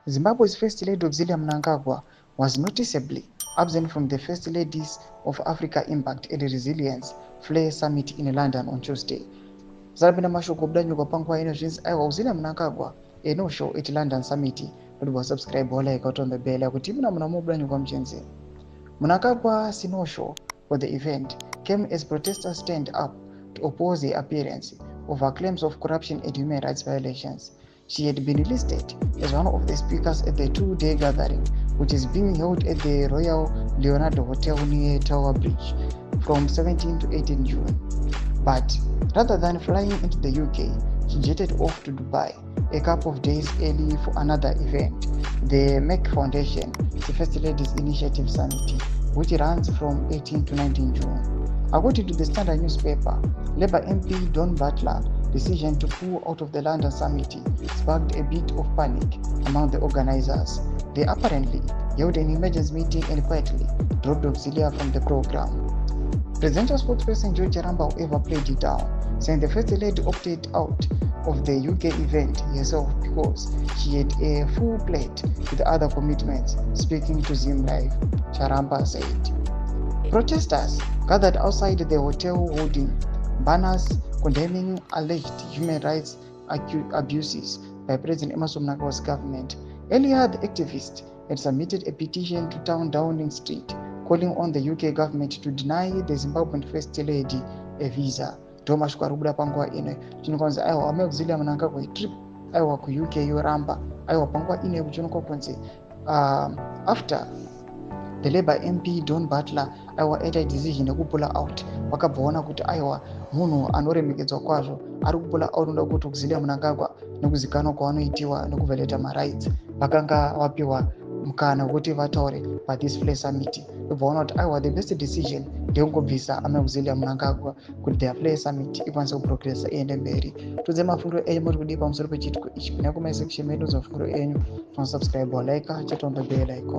Zimbabwe's First Lady Auxillia Mnangagwa was noticeably absent from the First Ladies of Africa Impact and Resilience Flare Summit in London on Tuesday. Zalabina mashoko bdanyu pangwa ino zvinzi aiwa Auxillia Mnangagwa no show at London Summit kuti wa subscribe wala ikatombe bell kuti muna mubdanyu kwa mchenzi. Mnangagwa no show for the event came as protesters stand up to oppose the appearance of her claims of corruption and human rights violations. She had been listed as one of the speakers at the two-day gathering, which is being held at the Royal Leonardo Hotel near Tower Bridge from 17 to 18 June. But rather than flying into the UK, she jetted off to Dubai a couple of days early for another event, the MEC Foundation, the First Ladies Initiative Summit, which runs from 18 to 19 June. According to the Standard newspaper, Labour MP Don Butler's decision to pull out of the London Summit sparked a bit of panic among the organizers. They apparently held an emergency meeting and quietly dropped Auxillia from the program. Presidential spokesperson George Ramba, however, played it down, saying the First Lady opted out of the UK event herself because she had a full plate with other commitments. Speaking to Zim Live, Charamba said. Protesters gathered outside the hotel holding banners condemning alleged human rights abuses by President Emmerson Mnangagwa's government. Earlier, the activists had submitted a petition to Town Downing Street calling on the UK government to deny the Zimbabwean First Lady a visa. Thomas Kwarubuda pangwa ine chinokonza aiwa Auxillia Mnangagwa trip aiwa ku UK yoramba aiwa pangwa ine kuchinokonze after the Labour MP Don Butler aiwa ita decision yekupula out vakabvaona kuti aiwa munhu anoremekedzwa kwazvo ari kupula out noda kuti Auxillia Mnangagwa nekuzikanwa kwavanoitiwa nekuvheleta marights vakanga vapiwa mukana wekuti vataure pathis Flare Summit. Vobvaona kuti aiwa the best decision ndeyekungobvisa Auxillia Mnangagwa kuti their Flare Summit ikwanise kuprogressa iende mberi. Tudze mafungiro enyu muri kudii pamusoro pechitiko ichi. Kuna kuma section medu za mafungiro enyu, subscribe, like, chatombe bell icon.